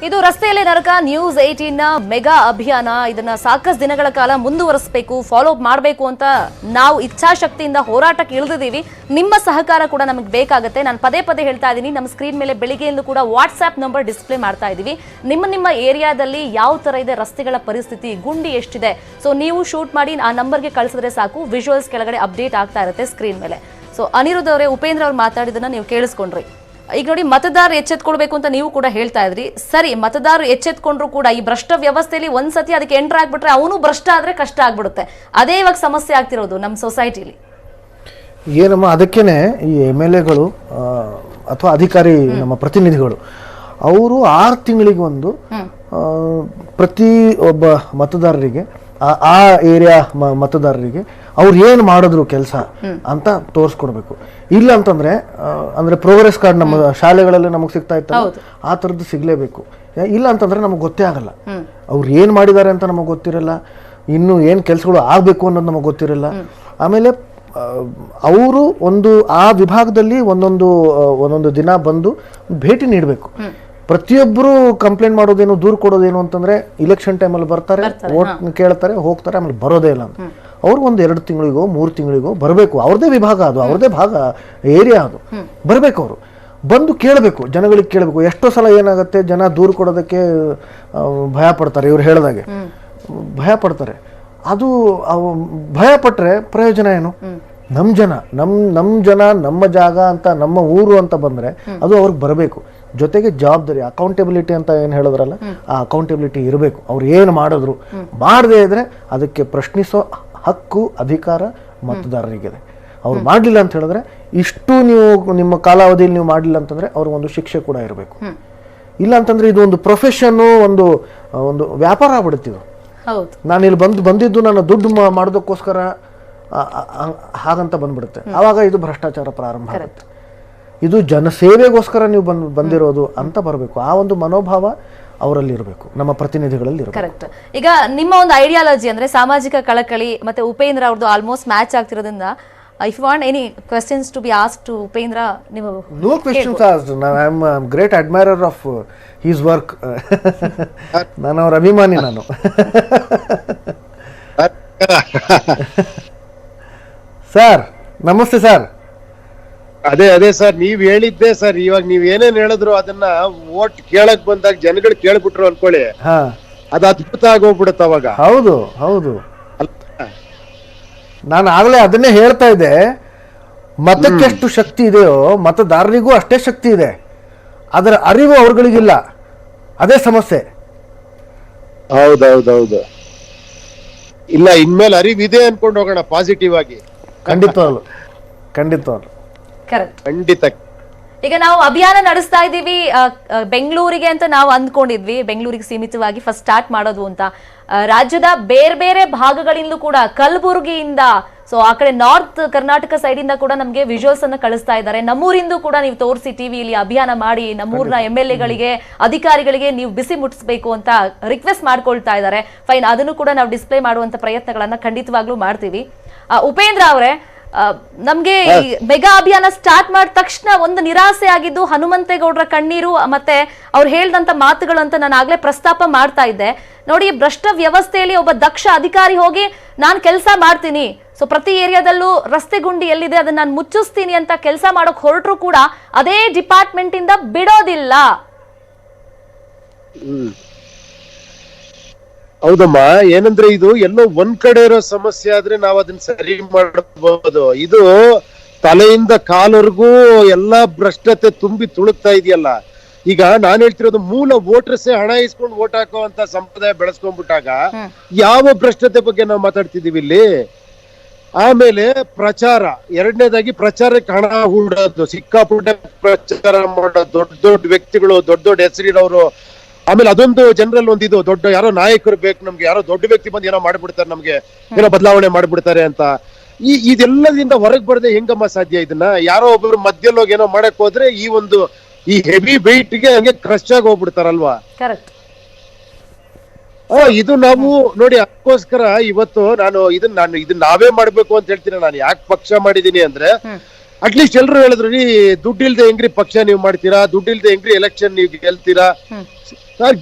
ಇದು ರಸ್ತೆಯಲ್ಲಿ ನರಕ ನ್ಯೂಸ್ 18 ನ ಮೆಗಾ ಅಭಿಯಾನ. ಇದನ್ನ ಸಾಕಷ್ಟು ದಿನಗಳ ಕಾಲ ಮುಂದುವರಿಸಬೇಕು, ಫಾಲೋ ಅಪ್ ಮಾಡಬೇಕು ಅಂತ ನಾವು ಇಚ್ಛಾಶಕ್ತಿಯಿಂದ ಹೋರಾಟಕ್ಕೆ ಇಳಿದಿದ್ದೀವಿ. ನಿಮ್ಮ ಸಹಕಾರ ಕೂಡ ನಮಗೆ ಬೇಕಾಗುತ್ತೆ. ನಾನು ಪದೇ ಪದೇ ಹೇಳ್ತಾ ಇದ್ದೀನಿ, ನಮ್ಮ ಸ್ಕ್ರೀನ್ ಮೇಲೆ ಬೆಳಿಗ್ಗೆಯಿಂದ ಕೂಡ ವಾಟ್ಸ್ಆಪ್ ನಂಬರ್ ಡಿಸ್ಪ್ಲೇ ಮಾಡ್ತಾ ಇದ್ದೀವಿ. ನಿಮ್ಮ ಏರಿಯಾದಲ್ಲಿ ಯಾವ ತರ ಇದೆ ರಸ್ತೆಗಳ ಪರಿಸ್ಥಿತಿ, ಗುಂಡಿ ಎಷ್ಟಿದೆ, ಸೊ ನೀವು ಶೂಟ್ ಮಾಡಿ ಆ ನಂಬರ್ಗೆ ಕಳಿಸಿದ್ರೆ ಸಾಕು, ವಿಜುವಲ್ಸ್ ಕೆಳಗಡೆ ಅಪ್ಡೇಟ್ ಆಗ್ತಾ ಇರುತ್ತೆ ಸ್ಕ್ರೀನ್ ಮೇಲೆ. ಸೊ ಅನಿರುದ್ಧ ಅವರೇ, ಉಪೇಂದ್ರ ಅವ್ರು ಮಾತಾಡಿದನ್ನ ನೀವು ಕೇಳಿಸ್ಕೊಂಡ್ರಿ. ಈಗ ನೋಡಿ, ಮತದಾರರು ಎಚ್ಚೆತ್ಕೊಳ್ಬೇಕು ಅಂತ ನೀವು ಕೂಡ ಹೇಳ್ತಾ ಇದ್ರಿ. ಸರಿ, ಮತದಾರರು ಎಚ್ಚೆತ್ಕೊಂಡ್ರು ಕೂಡ ಈ ಭ್ರಷ್ಟ ವ್ಯವಸ್ಥೆಯಲ್ಲಿ ಒಂದ್ಸತಿ ಅದಕ್ಕೆ ಎಂಟರ್ ಆಗ್ಬಿಟ್ರೆ ಅವನು ಭ್ರಷ್ಟ ಆದ್ರೆ ಕಷ್ಟ ಆಗ್ಬಿಡುತ್ತೆ. ಅದೇ ಇವಾಗ ಸಮಸ್ಯೆ ಆಗ್ತಿರೋದು ನಮ್ಮ ಸೊಸೈಟಿಲಿ. ಏನಮ್ಮ, ಅದಕ್ಕೇನೆ ಈ MLAಗಳು ಅಥವಾ ಅಧಿಕಾರಿ ನಮ್ಮ ಪ್ರತಿನಿಧಿಗಳು ಅವರು 6 ತಿಂಗಳಿಗೆ ಒಂದು ಪ್ರತಿ ಒಬ್ಬ ಮತದಾರರಿಗೆ ಆ ಏರಿಯಾ ಮತದಾರರಿಗೆ ಅವ್ರು ಏನು ಮಾಡಿದ್ರು ಕೆಲಸ ಅಂತ ತೋರಿಸ್ಕೊಡ್ಬೇಕು. ಇಲ್ಲ ಅಂತಂದ್ರೆ ಅಂದ್ರೆ ಪ್ರೋಗ್ರೆಸ್ ಕಾರ್ಡ್ ನಮ್ಮ ಶಾಲೆಗಳಲ್ಲಿ ನಮಗೆ ಸಿಗ್ತಾ ಇತ್ತಲ್ಲ, ಆ ಥರದ್ದು ಸಿಗ್ಲೇಬೇಕು. ಇಲ್ಲ ಅಂತಂದ್ರೆ ನಮಗೆ ಗೊತ್ತೇ ಆಗಲ್ಲ, ಅವ್ರು ಏನ್ ಮಾಡಿದ್ದಾರೆ ಅಂತ ನಮಗೆ ಗೊತ್ತಿರಲ್ಲ, ಇನ್ನು ಏನ್ ಕೆಲಸಗಳು ಆಗ್ಬೇಕು ಅನ್ನೋದು ನಮಗೆ ಗೊತ್ತಿರಲ್ಲ. ಆಮೇಲೆ ಅವರು ಆ ವಿಭಾಗದಲ್ಲಿ ಒಂದೊಂದು ದಿನ ಬಂದು ಭೇಟಿ ನೀಡಬೇಕು. ಪ್ರತಿಯೊಬ್ಬರು ಕಂಪ್ಲೇಂಟ್ ಮಾಡೋದೇನು, ದೂರು ಕೊಡೋದೇನು ಅಂತಂದ್ರೆ ಇಲೆಕ್ಷನ್ ಟೈಮಲ್ಲಿ ಬರ್ತಾರೆ, ವೋಟ್ ಕೇಳ್ತಾರೆ, ಹೋಗ್ತಾರೆ, ಆಮೇಲೆ ಬರೋದೇ ಇಲ್ಲ ಅಂತ. ಅವ್ರು 1-2 ತಿಂಗಳಿಗೋ 3 ತಿಂಗಳಿಗೋ ಬರಬೇಕು. ಅವ್ರದೇ ವಿಭಾಗ ಅದು, ಅವ್ರದೇ ಭಾಗ, ಏರಿಯಾ ಅದು, ಬರಬೇಕು. ಅವರು ಬಂದು ಕೇಳಬೇಕು, ಜನಗಳಿಗೆ ಕೇಳಬೇಕು. ಎಷ್ಟೋ ಸಲ ಏನಾಗುತ್ತೆ, ಜನ ದೂರು ಕೊಡೋದಕ್ಕೆ ಭಯ ಪಡ್ತಾರೆ. ಇವ್ರು ಹೇಳ್ದಾಗೆ ಭಯ ಪಡ್ತಾರೆ. ಅದು ಭಯ ಪಟ್ರೆ ಪ್ರಯೋಜನ ಏನು? ನಮ್ಮ ಜನ ನಮ್ಮ ಜಾಗ ಅಂತ, ನಮ್ಮ ಊರು ಅಂತ ಬಂದ್ರೆ ಅದು ಅವ್ರಿಗೆ ಬರಬೇಕು. ಜೊತೆಗೆ ಜವಾಬ್ದಾರಿ, ಅಕೌಂಟೆಬಿಲಿಟಿ ಅಂತ ಏನು ಹೇಳಿದ್ರಲ್ಲ, ಆ ಅಕೌಂಟೆಬಿಲಿಟಿ ಇರಬೇಕು. ಅವ್ರು ಏನು ಮಾಡಿದ್ರು, ಮಾಡದೇ ಇದ್ರೆ ಅದಕ್ಕೆ ಪ್ರಶ್ನಿಸೋ ಹಕ್ಕು, ಅಧಿಕಾರ ಮತದಾರರಿಗಿದೆ. ಅವ್ರು ಮಾಡಲಿಲ್ಲ ಅಂತ ಹೇಳಿದ್ರೆ, ಇಷ್ಟು ನೀವು ನಿಮ್ಮ ಕಾಲಾವಧಿಯಲ್ಲಿ ನೀವು ಮಾಡಲಿಲ್ಲ ಅಂತಂದ್ರೆ ಅವ್ರಿಗೊಂದು ಶಿಕ್ಷೆ ಕೂಡ ಇರಬೇಕು. ಇಲ್ಲ ಅಂತಂದ್ರೆ ಇದು ಒಂದು ಪ್ರೊಫೆಷನ್ನು, ಒಂದು ವ್ಯಾಪಾರ ಆಗ್ಬಿಡುತ್ತಿದ್ದು. ನಾನು ಇಲ್ಲಿ ಬಂದಿದ್ದು ನನ್ನ ದುಡ್ಡು ಮಾಡೋದಕ್ಕೋಸ್ಕರ ಹಾಗಂತ ಬಂದ್ಬಿಡುತ್ತೆ. ಆವಾಗ ಇದು ಭ್ರಷ್ಟಾಚಾರ ಪ್ರಾರಂಭ ಆಗುತ್ತೆ. ಇದು ಜನಸೇವೆಗೋಸ್ಕರ ನೀವು ಬಂದಿರೋದು ಅಂತ ಬರಬೇಕು. ಆ ಒಂದು ಮನೋಭಾವ ಅವರಲ್ಲಿ ಇರಬೇಕು, ನಮ್ಮ ಪ್ರತಿನಿಧಿಗಳಲ್ಲಿ ಇರಬೇಕು. ಕರೆಕ್ಟ್. ಈಗ ನಿಮ್ಮ ಒಂದು ಐಡಿಯಾಲಜಿ ಅಂದ್ರೆ ಸಾಮಾಜಿಕ ಕಳಕಳಿ ಮತ್ತೆ ಉಪೇಂದ್ರ ಅವ್ರದ್ದು ಆಲ್ಮೋಸ್ಟ್ ಮ್ಯಾಚ್ ಆಗ್ತಿರೋದ್ರಿಂದ, if you want any questions to be asked to Upendra, ನೀವು no questions asked. I am a great admirer of his work. ನಾನು ಅವರ ಅಭಿಮಾನಿ. ನಾನು ಸರ್ ನಮಸ್ತೆ ಸರ್. ಅದೇ ಸರ್, ನೀವ್ ಹೇಳಿದ್ದೆ ಸರ್. ಇವಾಗ ನೀವ್ ಏನೇನ್ ಹೇಳಿದ್ರು ಅದನ್ನ ವೋಟ್ ಕೇಳಕ್ ಬಂದಾಗ ಜನಗಳು ಕೇಳ್ಬಿಟ್ರು ಅನ್ಕೊಳ್ಳಿ, ಅದು ಅದ್ಭುತ ಆಗೋಗ್ಬಿಡುತ್ತ ಅವಾಗ. ಹೌದು ನಾನು ಆಗ್ಲೇ ಅದನ್ನೇ ಹೇಳ್ತಾ ಇದ್ದೆ. ಮತಕ್ಕೆ ಎಷ್ಟು ಶಕ್ತಿ ಇದೆಯೋ ಮತದಾರರಿಗೂ ಅಷ್ಟೇ ಶಕ್ತಿ ಇದೆ. ಅದರ ಅರಿವು ಅವ್ರಗಳಿಗಿಲ್ಲ, ಅದೇ ಸಮಸ್ಯೆ. ಹೌದೌದೌದು. ಇಲ್ಲ, ಇನ್ಮೇಲೆ ಅರಿವಿದೆ ಅನ್ಕೊಂಡು ಹೋಗೋಣ ಪಾಸಿಟಿವ್ ಆಗಿ. ಖಂಡಿತ. ಖಂಡಿತ. ಈಗ ನಾವು ಅಭಿಯಾನ ನಡೆಸ್ತಾ ಇದ್ದೀವಿ ಬೆಂಗಳೂರಿಗೆ ಅಂತ ನಾವು ಅಂದ್ಕೊಂಡಿದ್ವಿ, ಬೆಂಗಳೂರಿಗೆ ಸೀಮಿತವಾಗಿ ಫಸ್ಟ್ ಸ್ಟಾರ್ಟ್ ಮಾಡೋದು ಅಂತ. ರಾಜ್ಯದ ಬೇರೆ ಭಾಗಗಳಿಂದಲೂ ಕೂಡ, ಕಲಬುರಗಿಯಿಂದ, ಸೊ ಆ ಕಡೆ ನಾರ್ತ್ ಕರ್ನಾಟಕ ಸೈಡ್ ಇಂದ ಕೂಡ ನಮಗೆ ವಿಜುವಲ್ಸ್ ಅನ್ನ ಕಳಿಸ್ತಾ ಇದ್ದಾರೆ. ನಮ್ಮೂರಿಂದು ಕೂಡ ನೀವು ತೋರಿಸಿ ಟಿವಿಯಲ್ಲಿ ಅಭಿಯಾನ ಮಾಡಿ ನಮ್ಮೂರಿನ MLAಗಳಿಗೆ, ಅಧಿಕಾರಿಗಳಿಗೆ ನೀವು ಬಿಸಿ ಮುಟ್ಟಿಸಬೇಕು ಅಂತ ರಿಕ್ವೆಸ್ಟ್ ಮಾಡ್ಕೊಳ್ತಾ ಇದ್ದಾರೆ. ಫೈನ್, ಅದನ್ನು ಕೂಡ ನಾವು ಡಿಸ್ಪ್ಲೇ ಮಾಡುವಂತ ಪ್ರಯತ್ನಗಳನ್ನ ಖಂಡಿತವಾಗ್ಲೂ ಮಾಡ್ತೀವಿ. ಉಪೇಂದ್ರ ಅವರೇ, ನಮ್ಗೆ ಈ ಮೆಗಾ ಅಭಿಯಾನ ಸ್ಟಾರ್ಟ್ ಮಾಡಿದ ತಕ್ಷಣ ಒಂದು ನಿರಾಸೆ ಆಗಿದ್ದು ಹನುಮಂತೇಗೌಡರ ಕಣ್ಣೀರು ಮತ್ತೆ ಅವ್ರು ಹೇಳ್ದಂತ ಮಾತುಗಳು ಅಂತ ನಾನು ಆಗ್ಲೇ ಪ್ರಸ್ತಾಪ ಮಾಡ್ತಾ ಇದ್ದೆ. ನೋಡಿ, ಭ್ರಷ್ಟ ವ್ಯವಸ್ಥೆಯಲ್ಲಿ ಒಬ್ಬ ದಕ್ಷ ಅಧಿಕಾರಿ ಹೋಗಿ ನಾನು ಕೆಲಸ ಮಾಡ್ತೀನಿ, ಸೊ ಪ್ರತಿ ಏರಿಯಾದಲ್ಲೂ ರಸ್ತೆ ಗುಂಡಿ ಎಲ್ಲಿದೆ ಅದನ್ನ ನಾನು ಮುಚ್ಚಿಸ್ತೀನಿ ಅಂತ ಕೆಲಸ ಮಾಡೋಕ್ ಹೊರಟ್ರು ಕೂಡ ಅದೇ ಡಿಪಾರ್ಟ್ಮೆಂಟ್ ಇಂದ ಬಿಡೋದಿಲ್ಲ. ಹೌದಮ್ಮ, ಏನಂದ್ರೆ ಇದು ಎಲ್ಲೋ ಒಂದ್ ಕಡೆ ಇರೋ ಸಮಸ್ಯೆ ಆದ್ರೆ ನಾವ್ ಅದನ್ನ ಸರಿ ಮಾಡಬಹುದು. ಇದು ತಲೆಯಿಂದ ಕಾಲವರೆಗೂ ಎಲ್ಲಾ ಭ್ರಷ್ಟತೆ ತುಂಬಿ ತುಳುಕ್ತಾ ಇದೆಯಲ್ಲ. ಈಗ ನಾನ್ ಹೇಳ್ತಿರೋದು, ಮೂಲ ವೋಟರ್ಸೇ ಹಣ ಇಸ್ಕೊಂಡು ವೋಟ್ ಹಾಕೋ ಅಂತ ಸಂಪ್ರದಾಯ ಬೆಳೆಸ್ಕೊಂಡ್ಬಿಟ್ಟಾಗ ಯಾವ ಭ್ರಷ್ಟತೆ ಬಗ್ಗೆ ನಾವು ಮಾತಾಡ್ತಿದೀವಿ ಇಲ್ಲಿ? ಆಮೇಲೆ ಪ್ರಚಾರ, ಎರಡನೇದಾಗಿ ಪ್ರಚಾರಕ್ಕೆ ಹಣ ಹೂಡೋದು, ಸಿಕ್ಕಾಪುಟ್ಟೆ ಪ್ರಚಾರ ಮಾಡೋದು, ದೊಡ್ಡ ವ್ಯಕ್ತಿಗಳು, ದೊಡ್ಡ ಹೆಸರಿರೋರು. ಆಮೇಲೆ ಅದೊಂದು ಜನರಲ್ ಒಂದಿದು, ದೊಡ್ಡ ಯಾರೋ ನಾಯಕರು ಬೇಕು ನಮ್ಗೆ, ಯಾರೋ ದೊಡ್ಡ ವ್ಯಕ್ತಿ ಬಂದು ಏನೋ ಮಾಡ್ಬಿಡ್ತಾರೆ, ನಮ್ಗೆ ಏನೋ ಬದಲಾವಣೆ ಮಾಡ್ಬಿಡ್ತಾರೆ ಅಂತ. ಇದೆಲ್ಲದಿಂದ ಹೊರಗೆ ಬರದೆ ಹೆಂಗಮ್ಮ ಸಾಧ್ಯ? ಇದನ್ನ ಯಾರೋ ಒಬ್ಬರು ಮಧ್ಯದಲ್ಲಿ ಹೋಗಿ ಏನೋ ಮಾಡಕ್ ಹೋದ್ರೆ ಈ ಹೆವಿ ವೆಯ್ಟ್ ಗೆ ಹಂಗೆ ಕ್ರಶ್ ಆಗಿ ಹೋಗ್ಬಿಡ್ತಾರಲ್ವಾ? ಇದು ನಾವು ನೋಡಿ, ಅದಕ್ಕೋಸ್ಕರ ಇವತ್ತು ನಾನು ಇದನ್ನ ನಾವೇ ಮಾಡ್ಬೇಕು ಅಂತ ಹೇಳ್ತೀನಿ. ನಾನು ಯಾಕೆ ಪಕ್ಷ ಮಾಡಿದೀನಿ ಅಂದ್ರೆ, ಅಟ್ಲೀಸ್ಟ್ ಎಲ್ರು ಹೇಳಿದ್ರು, ದುಡ್ಡಿಲ್ದೆ ಹೆಂಗ್ರಿ ಪಕ್ಷ ನೀವು ಮಾಡ್ತೀರಾ, ದುಡ್ಡಿಲ್ದೆ ಹೆಂಗ್ರಿ ಎಲೆಕ್ಷನ್ ನೀವು ಗೆಲ್ತೀರಾ,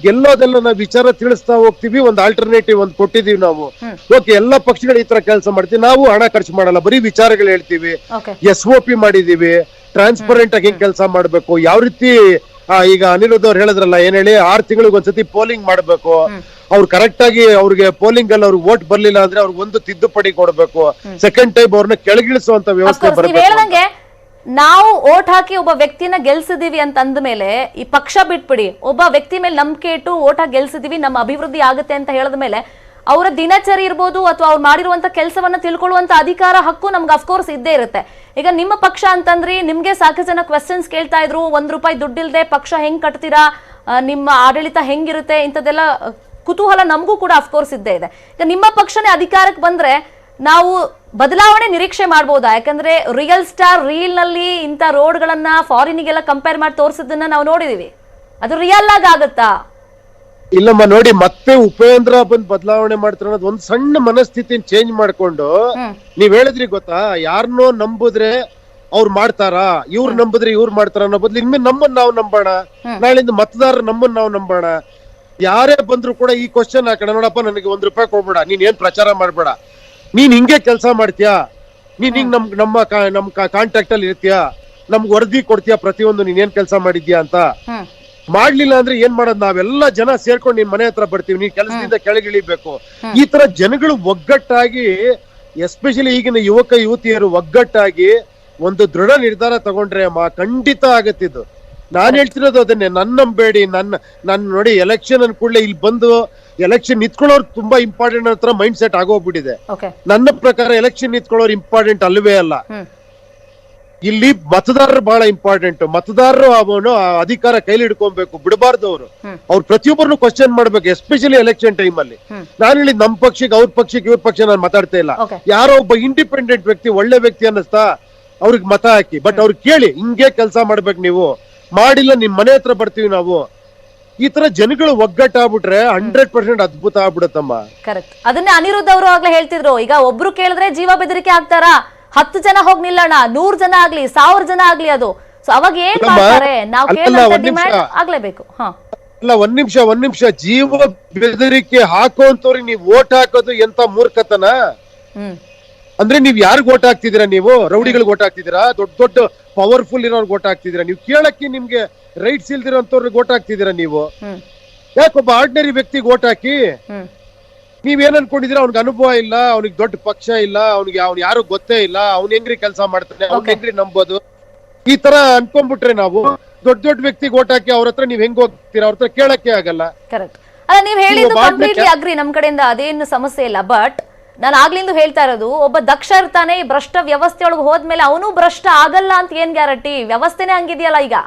ಗೆಲ್ಲೋದೆಲ್ಲ ನಾವು ವಿಚಾರ ತಿಳಿಸ್ತಾ ಹೋಗ್ತೀವಿ, ಒಂದು ಆಲ್ಟರ್ನೇಟಿವ್ ಒಂದು ಕೊಟ್ಟಿದೀವಿ ನಾವು. ಓಕೆ, ಎಲ್ಲಾ ಪಕ್ಷಗಳು ಈ ತರ ಕೆಲಸ ಮಾಡ್ತೀವಿ, ನಾವು ಹಣ ಖರ್ಚು ಮಾಡಲ್ಲ, ಬರೀ ವಿಚಾರಗಳು ಹೇಳ್ತೀವಿ. SOP ಮಾಡಿದೀವಿ, ಟ್ರಾನ್ಸ್ಪರೆಂಟ್ ಆಗಿ ಕೆಲಸ ಮಾಡ್ಬೇಕು. ಯಾವ ರೀತಿ ಈಗ ಅನಿರುದ್ಧ ಅವ್ರು ಹೇಳಿದ್ರಲ್ಲ, ಏನ್ ಹೇಳಿ 6 ತಿಂಗಳಿಗೆ ಒಂದ್ಸತಿ ಪೋಲಿಂಗ್ ಮಾಡ್ಬೇಕು, ಅವ್ರು ಕರೆಕ್ಟ್ ಆಗಿ ಅವ್ರಿಗೆ ಪೋಲಿಂಗ್ ಅಲ್ಲಿ ಅವ್ರಿಗೆ ವೋಟ್ ಬರ್ಲಿಲ್ಲ ಅಂದ್ರೆ ಅವ್ರಿಗೆ ಒಂದು ತಿದ್ದುಪಡಿ ಕೊಡ್ಬೇಕು, ಸೆಕೆಂಡ್ ಟೈಮ್ ಅವ್ರನ್ನ ಕೆಳಗಿಳಿಸುವಂತ ವ್ಯವಸ್ಥೆ ಬರಬೇಕು. ನಾವು ಓಟ್ ಹಾಕಿ ಒಬ್ಬ ವ್ಯಕ್ತಿನ ಗೆಲ್ಸಿದೀವಿ ಅಂತ ಅಂದ ಮೇಲೆ ಈ ಪಕ್ಷ ಬಿಟ್ಬಿಡಿ, ಒಬ್ಬ ವ್ಯಕ್ತಿ ಮೇಲೆ ನಂಬಿಕೆ ಇಟ್ಟು ಓಟ್ ಹಾಕಿ ಗೆಲ್ಸಿದೀವಿ, ನಮ್ಮ ಅಭಿವೃದ್ಧಿ ಆಗುತ್ತೆ ಅಂತ ಹೇಳಿದ ಮೇಲೆ ಅವರ ದಿನಚರಿ ಇರ್ಬೋದು ಅಥವಾ ಅವ್ರು ಮಾಡಿರುವಂತ ಕೆಲಸವನ್ನ ತಿಳ್ಕೊಳ್ಳುವಂತ ಅಧಿಕಾರ, ಹಕ್ಕು ನಮ್ಗೆ ಅಫ್ಕೋರ್ಸ್ ಇದ್ದೇ ಇರುತ್ತೆ. ಈಗ ನಿಮ್ಮ ಪಕ್ಷ ಅಂತಂದ್ರಿ, ನಿಮ್ಗೆ ಸಾಕಷ್ಟು ಜನ ಕ್ವೆಶ್ಚನ್ಸ್ ಕೇಳ್ತಾ ಇದ್ರು, ₹1 ದುಡ್ಡಿಲ್ದೆ ಪಕ್ಷ ಹೆಂಗ್ ಕಟ್ತೀರಾ, ನಿಮ್ಮ ಆಡಳಿತ ಹೆಂಗಿರುತ್ತೆ, ಇಂಥದ್ದೆಲ್ಲ ಕುತೂಹಲ ನಮಗೂ ಕೂಡ ಅಫ್ಕೋರ್ಸ್ ಇದ್ದೇ ಇದೆ. ಈಗ ನಿಮ್ಮ ಪಕ್ಷನೇ ಅಧಿಕಾರಕ್ಕೆ ಬಂದ್ರೆ ನಾವು ಬದಲಾವಣೆ ನಿರೀಕ್ಷೆ ಮಾಡಬಹುದಾ? ಯಾಕಂದ್ರೆ ರಿಯಲ್ ಸ್ಟಾರ್ ರೀಲ್ ನಲ್ಲಿ ಇಂಥ ರೋಡ್ಗಳನ್ನ ಫಾರಿನಿಗೆಲ್ಲ ಕಂಪೇರ್ ಮಾಡಿ ತೋರಿಸಿದ್ದನ್ನ ನಾವು ನೋಡಿದೀವಿ, ಅದು ರಿಯಲ್ ಆಗಿ ಆಗುತ್ತಾ? ಇಲ್ಲಮ್ಮ, ನೋಡಿ, ಮತ್ತೆ ಉಪೇಂದ್ರ ಬಂದ್ ಬದಲಾವಣೆ ಮಾಡ್ತಾರೆ ಅನ್ನೋದು ಒಂದ್ ಸಣ್ಣ ಮನಸ್ಥಿತಿ ಚೇಂಜ್ ಮಾಡ್ಕೊಂಡು, ನೀವ್ ಹೇಳಿದ್ರಿ ಗೊತ್ತಾ, ಯಾರನ್ನೋ ನಂಬುದ್ರೆ ಅವ್ರು ಮಾಡ್ತಾರಾ, ಇವ್ರು ನಂಬುದ್ರೆ ಇವ್ರು ಮಾಡ್ತಾರ ಅನ್ನೋ ಬದ್ಲು ಇನ್ಮೇಲೆ ನಮ್ಮನ್ನ ನಾವು ನಂಬೋಣ, ನಾಳಿಂದ ಮತದಾರರು ನಮ್ಮನ್ನ ನಾವು ನಂಬೋಣ. ಯಾರೇ ಬಂದ್ರು ಕೂಡ ಈ ಕ್ವಶನ್ ಹಾಕೋಣ, ನೋಡಪ್ಪ ನನಗೆ ₹1 ಕೊಡ್ಬೇಡ, ನೀನ್ ಏನ್ ಪ್ರಚಾರ ಮಾಡ್ಬೇಡ, ನೀನ್ ಹಿಂಗೆ ಕೆಲಸ ಮಾಡ್ತೀಯಾ, ನೀನ್ ಹಿಂಗ್ ನಮ್ ಕಾಂಟ್ಯಾಕ್ಟ್ ಅಲ್ಲಿ ಇರ್ತೀಯಾ, ನಮ್ಗ್ ವರದಿ ಕೊಡ್ತೀಯಾ ಪ್ರತಿಯೊಂದು ನೀನ್ ಏನ್ ಕೆಲಸ ಮಾಡಿದ್ಯಾ ಅಂತ. ಮಾಡ್ಲಿಲ್ಲ ಅಂದ್ರೆ ಏನ್ ಮಾಡೋದ್, ನಾವೆಲ್ಲ ಜನ ಸೇರ್ಕೊಂಡು ನಿನ್ ಮನೆ ಹತ್ರ ಬರ್ತೀವಿ, ನೀನ್ ಕೆಲಸದಿಂದ ಕೆಳಗಿಳಿಬೇಕು. ಈ ತರ ಜನಗಳು ಒಗ್ಗಟ್ಟಾಗಿ, ಎಸ್ಪೆಷಲಿ ಈಗಿನ ಯುವಕ ಯುವತಿಯರು ಒಗ್ಗಟ್ಟಾಗಿ ಒಂದು ದೃಢ ನಿರ್ಧಾರ ತಗೊಂಡ್ರೆ ಅಮ್ಮ ಖಂಡಿತ ಆಗತ್ತಿದ್ದು. ನಾನ್ ಹೇಳ್ತಿರೋದು ಅದನ್ನೇ, ನಂಬೇಡಿ, ನನ್ನ ನೋಡಿ, ಎಲೆಕ್ಷನ್ ಅನ್ ಕೂಡಲೇ ಇಲ್ಲಿ ಬಂದು ಎಲೆಕ್ಷನ್ ನಿಂತ್ಕೊಳ್ಳೋರು ತುಂಬಾ ಇಂಪಾರ್ಟೆಂಟ್ ಹತ್ರ ಮೈಂಡ್ ಸೆಟ್ ಆಗೋಗ್ಬಿಟ್ಟಿದೆ. ನನ್ನ ಪ್ರಕಾರ ಎಲೆಕ್ಷನ್ ನಿಂತ್ಕೊಳ್ಳೋರು ಇಂಪಾರ್ಟೆಂಟ್ ಅಲ್ವೇ ಅಲ್ಲ, ಇಲ್ಲಿ ಮತದಾರರು ಬಹಳ ಇಂಪಾರ್ಟೆಂಟ್. ಮತದಾರರು ಅವನು ಅಧಿಕಾರ ಕೈಲಿ ಹಿಡ್ಕೊಬೇಕು, ಬಿಡಬಾರ್ದು. ಅವ್ರು ಪ್ರತಿಯೊಬ್ಬರನ್ನು ಕ್ವಶನ್ ಮಾಡ್ಬೇಕು, ಎಸ್ಪೆಷಲಿ ಎಲೆಕ್ಷನ್ ಟೈಮ್ ಅಲ್ಲಿ. ನಾನು ಹೇಳಿದ್ ನಮ್ ಪಕ್ಷಕ್ಕೆ, ಅವ್ರ ಪಕ್ಷಕ್ಕೆ, ಇವ್ರ ಪಕ್ಷ ನಾನು ಮಾತಾಡ್ತಾ ಇಲ್ಲ. ಯಾರೋ ಒಬ್ಬ ಇಂಡಿಪೆಂಡೆಂಟ್ ವ್ಯಕ್ತಿ, ಒಳ್ಳೆ ವ್ಯಕ್ತಿ ಅನ್ನಿಸ್ತಾ ಅವ್ರಿಗೆ ಮತ ಹಾಕಿ, ಬಟ್ ಅವ್ರಿಗೆ ಕೇಳಿ, ಹಿಂಗೆ ಕೆಲಸ ಮಾಡ್ಬೇಕು, ನೀವು ಮಾಡಿಲ್ಲ ನಿಮ್ ಮನೆ ಹತ್ರ ಬರ್ತೀವಿ ನಾವು. ಈ ತರ ಜನಗಳು ಒಗ್ಗಟ್ಟಾಗ್ಬಿಟ್ರೆ 100% ಅದ್ಭುತ ಆಗ್ಬಿಡತ್ತಮ್ಮ. ಕರೆಕ್ಟ್. ಅದನ್ನೇ ಅನಿರುದ್ಧ ಅವರು ಆಗ್ಲೇ ಹೇಳ್ತಿದ್ರು, ಈಗ ಒಬ್ರು ಕೇಳಿದ್ರೆ ಜೀವ ಬೆದರಿಕೆ ಆಗ್ತಾರ, 10 ಜನ ಹೋಗ್ ನಿಲ್ಲೋಣ, 100 ಜನ ಆಗ್ಲಿ, 1000 ಜನ ಆಗ್ಲಿ, ಅದು ಸೊ ಅವಾಗ ಏನ್ ಮಾಡ್ತಾರೆ, ನಾವು ಕೇಳುವಂತ ಡಿಮ್ಯಾಂಡ್ ಆಗ್ಲೇಬೇಕು. ಅಲ್ಲ, ಒಂದ್ ನಿಮಿಷ, ಜೀವ ಬೆದರಿಕೆ ಹಾಕುವಂತವ್ರಿಗೆ ನೀವು ವೋಟ್ ಹಾಕೋದು ಎಂತ ಮೂರ್ಖತನ. ಅಂದ್ರೆ ನೀವ್ ಯಾರಿಗ್ ವೋಟ್ ಹಾಕ್ತಿದ್ದೀರಾ? ನೀವು ರೌಡಿಗಳಿಗೆ ವೋಟ್ ಹಾಕ್ತಿದ್ದೀರಾ? ದೊಡ್ಡ ಪವರ್ಫುಲ್ ಇರೋರ್ಗೆ ವೋಟ್ ಹಾಕ್ತಿದ್ದೀರಾ? ನೀವು ಕೇಳಕ್ಕೆ ನಿಮ್ಗೆ ರೈಟ್ಸ್ ಇಲ್ದಿರೋಂಥವ್ರಿಗೆ ವೋಟ್ ಹಾಕ್ತಿದ್ದೀರಾ? ನೀವು ಯಾಕೊಬ್ಬ ಆರ್ಡಿನರಿ ವ್ಯಕ್ತಿಗೆ ವೋಟ್ ಹಾಕಿ? ನೀವೇನ್ ಅನ್ಕೊಂಡಿದೀರಾ? ಅವ್ನಿಗೆ ಅನುಭವ ಇಲ್ಲ, ಅವ್ನಿಗೆ ದೊಡ್ಡ ಪಕ್ಷ ಇಲ್ಲ, ಅವ್ನಿಗೆ ಯಾರು ಗೊತ್ತೇ ಇಲ್ಲ, ಅವ್ನ ಹೆಂಗ್ರಿ ಕೆಲಸ ಮಾಡ್ತಾನೆ, ಅವ್ನ ಹೆಂಗ್ರಿ ನಂಬೋದು, ಈ ತರ ಅನ್ಕೊಂಡ್ಬಿಟ್ರೆ ನಾವು ದೊಡ್ಡ ವ್ಯಕ್ತಿಗೆ ವೋಟ್ ಹಾಕಿ ಅವ್ರ ಹತ್ರ ನೀವ್ ಹೆಂಗ್ ಹೋಗ್ತೀರಾ? ಅವ್ರ ಹತ್ರ ಕೇಳಕ್ಕೆ ಆಗಲ್ಲ. ಕರೆಕ್ಟ್. ಅಲ್ಲ, ನೀವ್ ಹೇಳಿದ್ದು ಕಂಪ್ಲೀಟ್ಲಿ ಅಗ್ರಿ, ನಮ್ ಕಡೆಯಿಂದ ಅದೇನು ಸಮಸ್ಯೆ ಇಲ್ಲ. ಬಟ್ ನಾನು ಆಗ್ಲಿಂದ ಹೇಳ್ತಾ ಇರೋದು, ಒಬ್ಬ ದಕ್ಷ ಇರ್ತಾನೆ, ಈ ಭ್ರಷ್ಟ ವ್ಯವಸ್ಥೆ ಒಳಗೆ ಹೋದ್ಮೇಲೆ ಅವನು ಭ್ರಷ್ಟ ಆಗಲ್ಲ ಅಂತ ಏನ್ ಗ್ಯಾರಂಟಿ? ವ್ಯವಸ್ಥೆನೇ ಹಂಗಿದೆಯಲ್ಲ ಈಗ.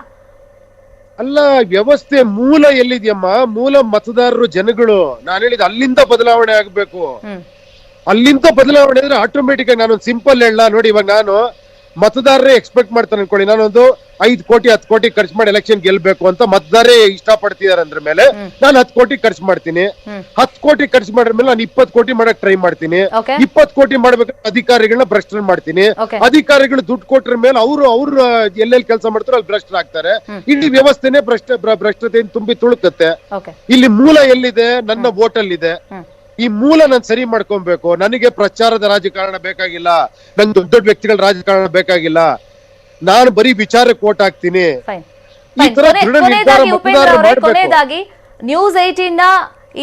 ಅಲ್ಲ, ವ್ಯವಸ್ಥೆ ಮೂಲ ಎಲ್ಲಿದ್ಯಮ್ಮ? ಮೂಲ ಮತದಾರರು, ಜನಗಳು. ನಾನು ಹೇಳಿದ ಅಲ್ಲಿಂದ ಬದಲಾವಣೆ ಆಗ್ಬೇಕು. ಅಲ್ಲಿಂದ ಬದಲಾವಣೆ ಅಂದ್ರೆ ಆಟೋಮೆಟಿಕ್ ಆಗಿ, ನಾನೊಂದು ಸಿಂಪಲ್ ಹೇಳ ನೋಡಿ, ಇವಾಗ ನಾನು ಮತದಾರರೇ ಎಕ್ಸ್ಪೆಕ್ಟ್ ಮಾಡ್ತಾನೆ ಅನ್ಕೊಳ್ಳಿ, ನಾನೊಂದು 5 ಕೋಟಿ 10 ಕೋಟಿ ಖರ್ಚು ಮಾಡಿ ಎಲೆಕ್ಷನ್ ಗೆಲ್ಬೇಕು ಅಂತ ಮತದಾರರೇ ಇಷ್ಟ ಪಡ್ತಿದಾರೆ ಅಂದ್ರ ಮೇಲೆ ನಾನು 10 ಕೋಟಿ ಖರ್ಚು ಮಾಡ್ತೀನಿ. 10 ಕೋಟಿ ಖರ್ಚು ಮಾಡಿದ್ಮೇಲೆ ನಾನು 20 ಕೋಟಿ ಮಾಡಕ್ ಟ್ರೈ ಮಾಡ್ತೀನಿ. 20 ಕೋಟಿ ಮಾಡ್ಬೇಕಾದ್ರೆ ಅಧಿಕಾರಿಗಳನ್ನ ಭ್ರಷ್ಟರು ಮಾಡ್ತೀನಿ. ಅಧಿಕಾರಿಗಳು ದುಡ್ಡು ಕೊಟ್ರ ಮೇಲೆ ಅವ್ರು ಎಲ್ಲೆಲ್ಲಿ ಕೆಲಸ ಮಾಡ್ತಾರೋ ಅಲ್ಲಿ ಭ್ರಷ್ಟರಾಗ್ತಾರೆ. ಇಡೀ ವ್ಯವಸ್ಥೆನೆ ಭ್ರಷ್ಟತೆಯಿಂದ ತುಂಬಿ ತುಳುಕತ್ತೆ. ಇಲ್ಲಿ ಮೂಲ ಎಲ್ಲಿದೆ? ನನ್ನ ವೋಟಲ್ಲಿದೆ. ಈ ಮೂಲ ನಾನು ಸರಿ ಮಾಡ್ಕೊಬೇಕು. ನನಗೆ ಪ್ರಚಾರದ ರಾಜಕಾರಣ ಬೇಕಾಗಿಲ್ಲ, ನಂಗೆ ದೊಡ್ಡ ವ್ಯಕ್ತಿಗಳ ರಾಜಕಾರಣ ಬೇಕಾಗಿಲ್ಲ, ನಾನು ಬರೀ ವಿಚಾರಕ್ಕೆ ವೋಟ್ ಹಾಕ್ತೀನಿ. ಕೊನೆಯದಾಗಿ ನ್ಯೂಸ್ 18 ನ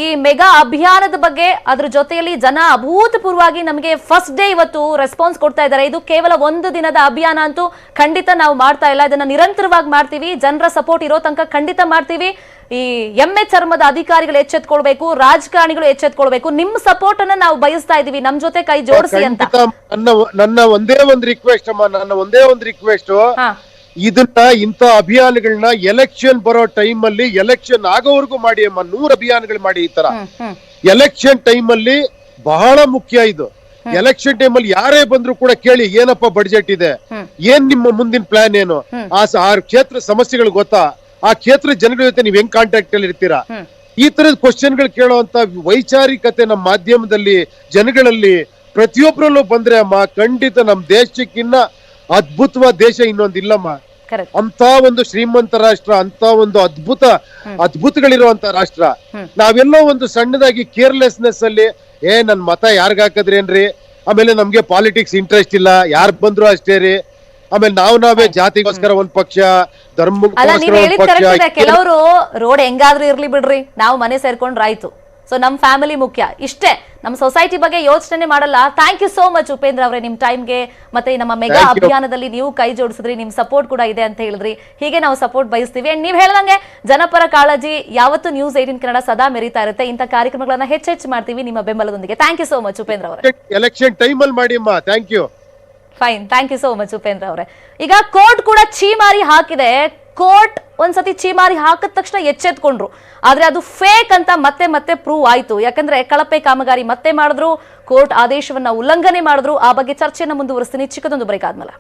ಈ ಮೆಗಾ ಅಭಿಯಾನದ ಬಗ್ಗೆ, ಅದ್ರ ಜೊತೆಯಲ್ಲಿ ಜನ ಅಭೂತಪೂರ್ವವಾಗಿ ನಮಗೆ ಫಸ್ಟ್ ಡೇ ಇವತ್ತು ರೆಸ್ಪಾನ್ಸ್ ಕೊಡ್ತಾ ಇದ್ದಾರೆ. ಇದು ಕೇವಲ 1 ದಿನದ ಅಭಿಯಾನ ಅಂತೂ ಖಂಡಿತ ನಾವು ಮಾಡ್ತಾ ಇಲ್ಲ, ಇದನ್ನ ನಿರಂತರವಾಗಿ ಮಾಡ್ತೀವಿ. ಜನರ ಸಪೋರ್ಟ್ ಇರೋ ತನಕ ಖಂಡಿತ ಮಾಡ್ತೀವಿ. ಈ ಎಮ್ಮೆ ಚರ್ಮದ ಅಧಿಕಾರಿಗಳು ಎಚ್ಚೆತ್ಕೊಳ್ಬೇಕು, ರಾಜಕಾರಣಿಗಳು ಎಚ್ಚೆತ್ಕೊಳ್ಬೇಕು. ನಿಮ್ಮ ಸಪೋರ್ಟ್ ಅನ್ನ ನಾವು ಬಯಸ್ತಾ ಇದೀವಿ, ನಮ್ ಜೊತೆ ಕೈ ಜೋಡಿಸಿ ಅಂತ. ನನ್ನ ಒಂದೇ ಒಂದು ರಿಕ್ವೆಸ್ಟ್ ಅಮ್ಮ, ಇದನ್ನ ಇಂಥ ಅಭಿಯಾನಗಳನ್ನ ಎಲೆಕ್ಷನ್ ಬರೋ ಟೈಮ್ ಅಲ್ಲಿ, ಎಲೆಕ್ಷನ್ ಆಗೋವರೆಗೂ ಮಾಡಿ ಅಮ್ಮ. 100 ಅಭಿಯಾನಗಳು ಮಾಡಿ. ಈ ತರ ಎಲೆಕ್ಷನ್ ಟೈಮ್ ಅಲ್ಲಿ ಬಹಳ ಮುಖ್ಯ ಇದು. ಎಲೆಕ್ಷನ್ ಟೈಮ್ ಅಲ್ಲಿ ಯಾರೇ ಬಂದ್ರು ಕೂಡ ಕೇಳಿ, ಏನಪ್ಪ ಬಡ್ಜೆಟ್ ಇದೆ, ಏನ್ ನಿಮ್ಮ ಮುಂದಿನ ಪ್ಲಾನ್ ಏನು, ಆ ಕ್ಷೇತ್ರ ಸಮಸ್ಯೆಗಳು ಗೊತ್ತಾ, ಆ ಕ್ಷೇತ್ರ ಜನಗಳ ಜೊತೆ ನೀವ್ ಹೆಂಗ್ ಕಾಂಟ್ಯಾಕ್ಟ್ ಅಲ್ಲಿ ಇರ್ತೀರಾ, ಈ ತರದ ಕ್ವಶನ್ ಗಳು ಕೇಳುವಂತ ವೈಚಾರಿಕತೆ ನಮ್ಮ ಮಾಧ್ಯಮದಲ್ಲಿ, ಜನಗಳಲ್ಲಿ ಪ್ರತಿಯೊಬ್ಬರಲ್ಲೂ ಬಂದ್ರೆ ಅಮ್ಮ ಖಂಡಿತ ನಮ್ ದೇಶಕ್ಕಿನ್ನ ಅದ್ಭುತವಾದ ದೇಶ ಇನ್ನೊಂದಿಲ್ಲಮ್ಮ. Correct. ಅಂತ ಒಂದು ಶ್ರೀಮಂತ ರಾಷ್ಟ್ರ, ಅಂತ ಒಂದು ಅದ್ಭುತಗಳಿರುವಂತ ರಾಷ್ಟ್ರ. ನಾವೆಲ್ಲೋ ಒಂದು ಸಣ್ಣದಾಗಿ ಕೇರ್ಲೆಸ್ನೆಸ್ ಅಲ್ಲಿ ನನ್ ಮತ ಯಾರ್ಗ್ ಹಾಕದ್ರೇನ್ರಿ, ಆಮೇಲೆ ನಮ್ಗೆ ಪಾಲಿಟಿಕ್ಸ್ ಇಂಟ್ರೆಸ್ಟ್ ಇಲ್ಲ, ಯಾರ್ ಬಂದ್ರು ಅಷ್ಟೇ ರೀ, ಆಮೇಲೆ ನಾವೇ ಜಾತಿಗೋಸ್ಕರ ಒಂದ್ ಪಕ್ಷ, ಅಲ್ಲ ಧರ್ಮಕ್ಕೋಸ್ಕರ ನೀವ್ ಒಂದ್ ಹೇಳಿದ್ ಪಕ್ಷ. ಕರೆಕ್ಟ್ ಇದೆ. ಕೆಲವರು ರೋಡ್ ಹೆಂಗಾದ್ರೂ ಇರ್ಲಿ ಬಿಡ್ರಿ, ನಾವು ಮನೆ ಸೇರ್ಕೊಂಡ್ರಾಯ್ತು, ಸೊ ನಮ್ ಫ್ಯಾಮಿಲಿ ಮುಖ್ಯ, ಇಷ್ಟೇ, ನಮ್ಮ ಸೊಸೈಟಿ ಬಗ್ಗೆ ಯೋಚನೆ ಮಾಡಲ್ಲ. Thank you so much Upendra ಅವರೇ, ನಿಮ್ ಟೈಮ್ಗೆ ಮತ್ತೆ ನಮ್ಮ ಮೆಗಾ Thank you. ಅಭಿಯಾನದಲ್ಲಿ ನೀವು ಕೈ ಜೋಡಿಸಿದ್ರಿ, ನಿಮ್ ಸಪೋರ್ಟ್ ಕೂಡ ಇದೆ ಅಂತ ಹೇಳಿದ್ರಿ. ಹೀಗೆ ನಾವು ಸಪೋರ್ಟ್ ಬಯಸ್ತೀವಿ. ಅಂಡ್ ನೀವ್ ಹೇಳ್ದಂಗೆ ಜನಪರ ಕಾಳಜಿ ಯಾವತ್ತು ನ್ಯೂಸ್ 18 ಕನ್ನಡ ಸದಾ ಮೆರಿತಾ ಇರುತ್ತೆ. ಇಂಥ ಕಾರ್ಯಕ್ರಮಗಳನ್ನ ಹೆಚ್ಚೆಚ್ಚು ಮಾಡ್ತೀವಿ ನಿಮ್ಮ ಬೆಂಬಲದೊಂದಿಗೆ. Thank you so much Upendra ಅವರೇ. ಎಲೆಕ್ಷನ್ ಟೈಮ್ ಅಲ್ಲಿ ಮಾಡಿ ಅಮ್ಮ. Thank you. Fine, thank you so much Upendra ಅವರೇ. ಈಗ ಕೋರ್ಟ್ ಕೂಡ ಚೀಮಾರಿ ಹಾಕಿದೆ. ಕೋರ್ಟ್ ಒಂದ್ಸತಿ ಚೀಮಾರಿ ಹಾಕಿದ ತಕ್ಷಣ ಎಚ್ಚೆತ್ಕೊಂಡ್ರು, ಆದ್ರೆ ಅದು ಫೇಕ್ ಅಂತ ಮತ್ತೆ ಮತ್ತೆ ಪ್ರೂವ್ ಆಯ್ತು. ಯಾಕಂದ್ರೆ ಕಳಪೆ ಕಾಮಗಾರಿ ಮತ್ತೆ ಮಾಡಿದ್ರು, ಕೋರ್ಟ್ ಆದೇಶವನ್ನ ಉಲ್ಲಂಘನೆ ಮಾಡಿದ್ರು. ಆ ಬಗ್ಗೆ ಚರ್ಚೆಯನ್ನು ಮುಂದುವರಿಸ್ತೀನಿ ಚಿಕ್ಕದೊಂದು ಬ್ರೇಕ್ ಆದ್ಮೇಲೆ.